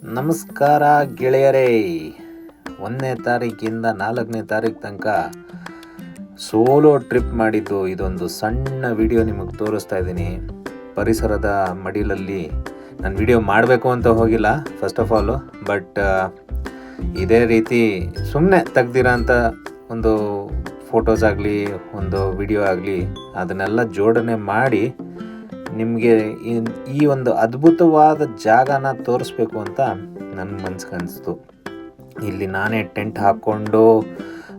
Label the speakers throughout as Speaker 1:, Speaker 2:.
Speaker 1: ನಮಸ್ಕಾರ ಗೆಳೆಯರೇ. 1ನೇ ತಾರೀಕಿಂದ 4ನೇ ತಾರೀಕು ತನಕ ಸೋಲೋ ಟ್ರಿಪ್ ಮಾಡಿದ್ದು ಇದೊಂದು ಸಣ್ಣ ವಿಡಿಯೋ ನಿಮಗೆ ತೋರಿಸ್ತಾ ಇದ್ದೀನಿ. ಪರಿಸರದ ಮಡಿಲಲ್ಲಿ ನಾನು ವಿಡಿಯೋ ಮಾಡಬೇಕು ಅಂತ ಹೋಗಿಲ್ಲ ಫಸ್ಟ್ ಆಫ್ ಆಲು, ಬಟ್ ಇದೇ ರೀತಿ ಸುಮ್ಮನೆ ತೆಗ್ದಿರೋಂಥ ಒಂದು ಫೋಟೋಸ್ ಆಗಲಿ ಒಂದು ವಿಡಿಯೋ ಆಗಲಿ ಅದನ್ನೆಲ್ಲ ಜೋಡಣೆ ಮಾಡಿ ನಿಮಗೆ ಈ ಒಂದು ಅದ್ಭುತವಾದ ಜಾಗನ ತೋರಿಸ್ಬೇಕು ಅಂತ ನನ್ನ ಮನ್ಸಿಗೆ ಅನಿಸ್ತು. ಇಲ್ಲಿ ನಾನೇ ಟೆಂಟ್ ಹಾಕ್ಕೊಂಡು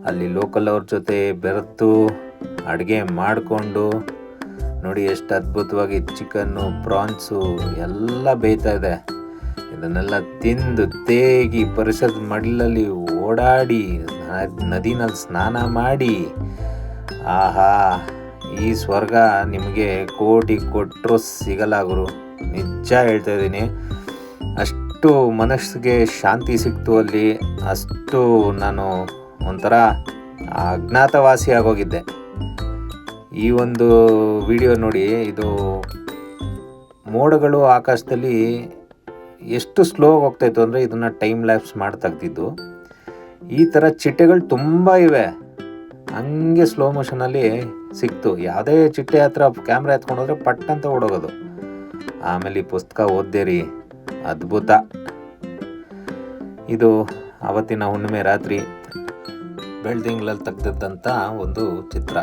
Speaker 1: ಅಲ್ಲಿ ಲೋಕಲ್ ಅವ್ರ ಜೊತೆ ಬೆರೆತು ಅಡುಗೆ ಮಾಡಿಕೊಂಡು ನೋಡಿ ಎಷ್ಟು ಅದ್ಭುತವಾಗಿ ಚಿಕನ್ನು ಪ್ರಾನ್ಸು ಎಲ್ಲ ಬೇಯ್ತಾ ಇದೆ. ಇದನ್ನೆಲ್ಲ ತಿಂದು ತೇಗಿ ಪರಿಸರದ ಮಡಿಲಲ್ಲಿ ಓಡಾಡಿ ನದಿನಲ್ಲಿ ಸ್ನಾನ ಮಾಡಿ, ಆಹಾ, ಈ ಸ್ವರ್ಗ ನಿಮಗೆ ಕೋಟಿ ಕೊಟ್ಟರೂ ಸಿಗಲ್ಲ ಗುರು, ನಿಜ ಹೇಳ್ತಾ ಇದ್ದೀನಿ. ಅಷ್ಟು ಮನಸ್ಸಿಗೆ ಶಾಂತಿ ಸಿಕ್ತು ಅಲ್ಲಿ. ಅಷ್ಟು ನಾನು ಒಂಥರ ಅಜ್ಞಾತವಾಸಿ ಆಗೋಗಿದ್ದೆ. ಈ ಒಂದು ವಿಡಿಯೋ ನೋಡಿ, ಇದು ಮೋಡಗಳು ಆಕಾಶದಲ್ಲಿ ಎಷ್ಟು ಸ್ಲೋ ಹೋಗ್ತಾಯಿತ್ತು ಅಂದರೆ ಇದನ್ನು ಟೈಮ್ ಲ್ಯಾಪ್ಸ್ ಮಾಡಿ ತೆಗ್ದಿದ್ದು. ಈ ಥರ ಚಿಟ್ಟೆಗಳು ತುಂಬ ಇವೆ, ಹಂಗೆ ಸ್ಲೋ ಮೋಷನಲ್ಲಿ ಸಿಕ್ತು. ಯಾವುದೇ ಚಿಟ್ಟೆ ಹತ್ರ ಕ್ಯಾಮ್ರಾ ಎತ್ಕೊಂಡೋದ್ರೆ ಪಟ್ ಅಂತ ಓಡೋಗೋದು. ಆಮೇಲೆ ಈ ಪುಸ್ತಕ ಓದ್ದೆ ರೀ, ಅದ್ಭುತ. ಇದು ಅವತ್ತಿನ ಹುಣ್ಣಿಮೆ ರಾತ್ರಿ ಬೆಳ್ದಿಂಗ್ಳಲ್ಲಿ ತೆಗ್ದಿದ್ದಂಥ ಒಂದು ಚಿತ್ರ.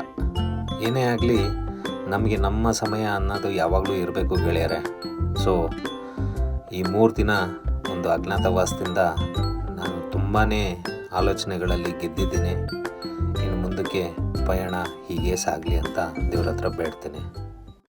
Speaker 1: ಏನೇ ಆಗಲಿ ನಮಗೆ ನಮ್ಮ ಸಮಯ ಅನ್ನೋದು ಯಾವಾಗಲೂ ಇರಬೇಕು ಗೆಳೆಯರೆ. ಸೊ ಈ 3 ದಿನ ಒಂದು ಅಜ್ಞಾತವಾಸದಿಂದ ನಾನು ತುಂಬಾ ಆಲೋಚನೆಗಳಲ್ಲಿ ಗೆದ್ದಿದ್ದೀನಿ. ಇನ್ನು ಮುಂದಕ್ಕೆ ಪಯಣ ಹೀಗೆ ಸಾಗಲಿ ಅಂತ ದೇವ್ರ ಹತ್ರ ಬೇಡ್ತೇನೆ.